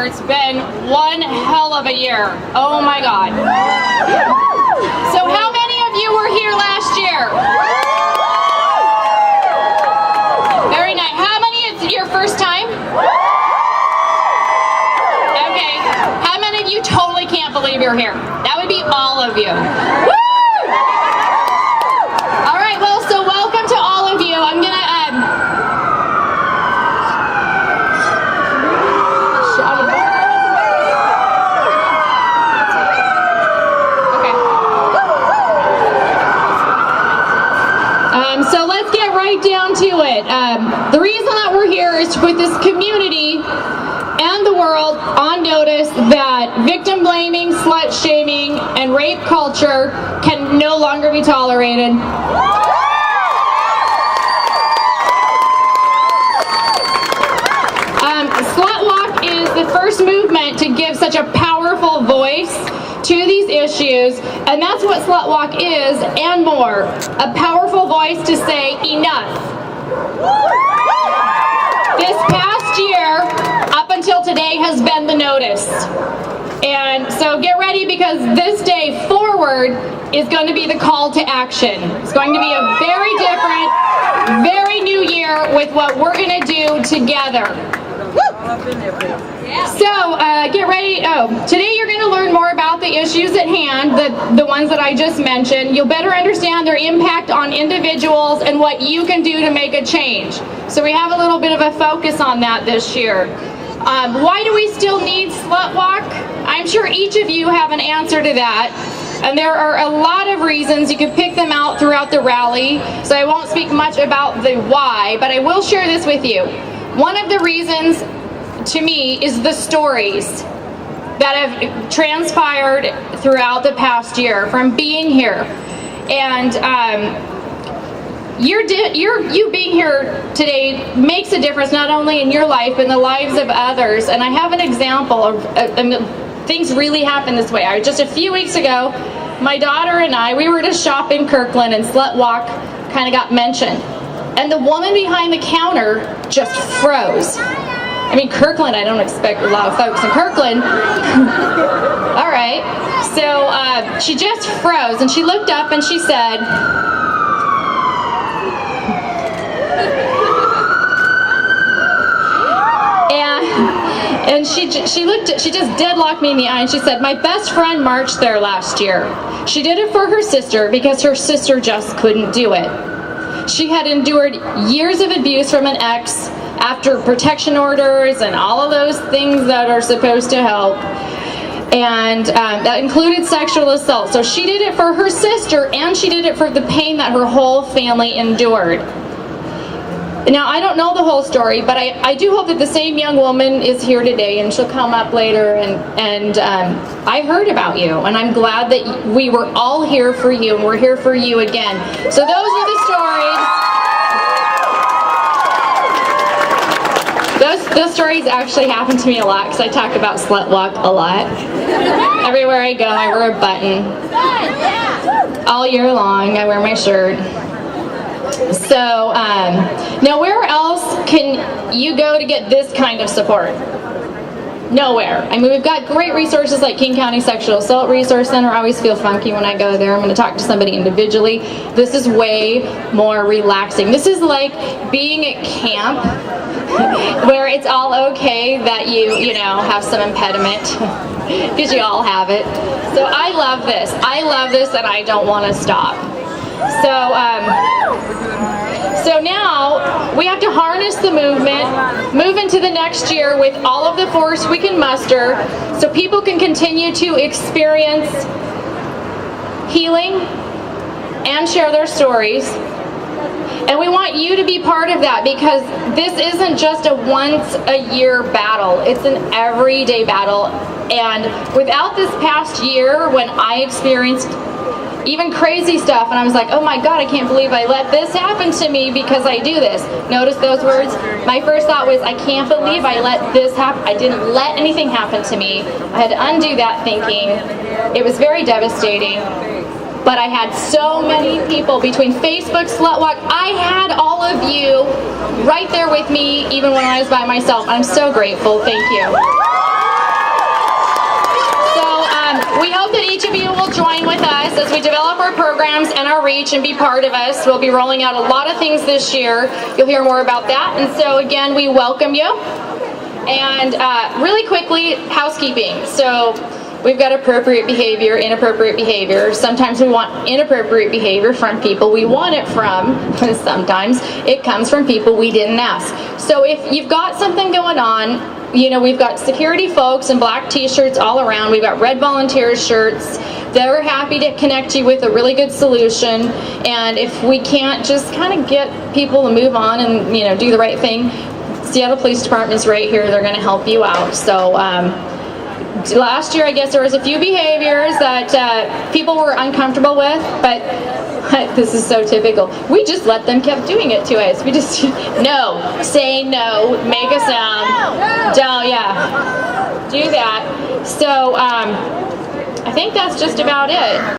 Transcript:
It's been one hell of a year. Oh my God. So how many of you were here last year? Very nice. How many is your first time? Okay. How many of you totally can't believe you're here? That would be all of you. Woo! All right, well, so welcome to all of you. I'm gonna so let's get right down to it. The reason that we're here is to put this community and the world on notice that victim blaming, slut shaming, and rape culture can no longer be tolerated. Slutwalk is the first movement to give such a powerful voice to these issues, and that's what Slutwalk is and more. A powerful voice to say enough. This past year, up until today, has been the notice. And so get ready, because this day forward is going to be the call to action. It's going to be a very different, very new year with what we're going to do together. So get ready. Today you're going to learn more about the issues at hand, the ones that I just mentioned. You'll better understand their impact on individuals and what you can do to make a change. So we have a little bit of a focus on that this year. Why do we still need Slutwalk? I'm sure each of you have an answer to that. And there are a lot of reasons. You can pick them out throughout the rally. So I won't speak much about the why, but I will share this with you. One of the reasons, to me, is the stories that have transpired throughout the past year from being here. And you being here today makes a difference not only in your life but in the lives of others. And I have an example of things really happen this way. Just a few weeks ago, my daughter and I, we were to shop in Kirkland, and Slutwalk kind of got mentioned. And the woman behind the counter just froze. I mean, Kirkland, I don't expect a lot of folks in Kirkland. All right. So she just froze, and she looked up and she said, and she just deadlocked me in the eye, and she said, "My best friend marched there last year. She did it for her sister because her sister just couldn't do it. She had endured years of abuse from an ex after protection orders and all of those things that are supposed to help. And that included sexual assault. So she did it for her sister, and she did it for the pain that her whole family endured." Now, I don't know the whole story, but I do hope that the same young woman is here today, and she'll come up later, and I heard about you, and I'm glad that we were all here for you, and we're here for you again. So those are the stories. Those stories actually happen to me a lot, because I talk about Slutwalk a lot. Everywhere I go, I wear a button. All year long, I wear my shirt. So, now where else can you go to get this kind of support? Nowhere. I mean, we've got great resources like King County Sexual Assault Resource Center. I always feel funky when I go there. I'm going to talk to somebody individually. This is way more relaxing. This is like being at camp where it's all okay that you have some impediment, because you all have it. So I love this. I love this, and I don't want to stop. So now we have to harness the movement, move into the next year with all of the force we can muster, so people can continue to experience healing and share their stories. And we want you to be part of that, because this isn't just a once-a-year battle. It's an everyday battle. And without this past year, when I experienced even crazy stuff, and I was like, oh my God, I can't believe I let this happen to me because I do this. Notice those words? My first thought was, I can't believe I let this happen. I didn't let anything happen to me. I had to undo that thinking. It was very devastating. But I had so many people between Facebook, Slutwalk. I had all of you right there with me, even when I was by myself. I'm so grateful. Thank you. we hope that each of you will join with us as we develop our programs and our reach and be part of us. We'll be rolling out a lot of things this year. You'll hear more about that. And so again, we welcome you. And really quickly, housekeeping. So we've got appropriate behavior, inappropriate behavior. Sometimes we want inappropriate behavior from people we want it from. Sometimes it comes from people we didn't ask. So if you've got something going on, you know, we've got security folks in black t-shirts all around. We've got red volunteer shirts. They're happy to connect you with a really good solution. And if we can't just kind of get people to move on and, you know, do the right thing, Seattle Police Department's right here. They're going to help you out. So last year, I guess there was a few behaviors that people were uncomfortable with, but this is so typical. We just let them keep doing it to us. We just, no, say no, make a sound, don't, yeah, do that. So I think that's just about it.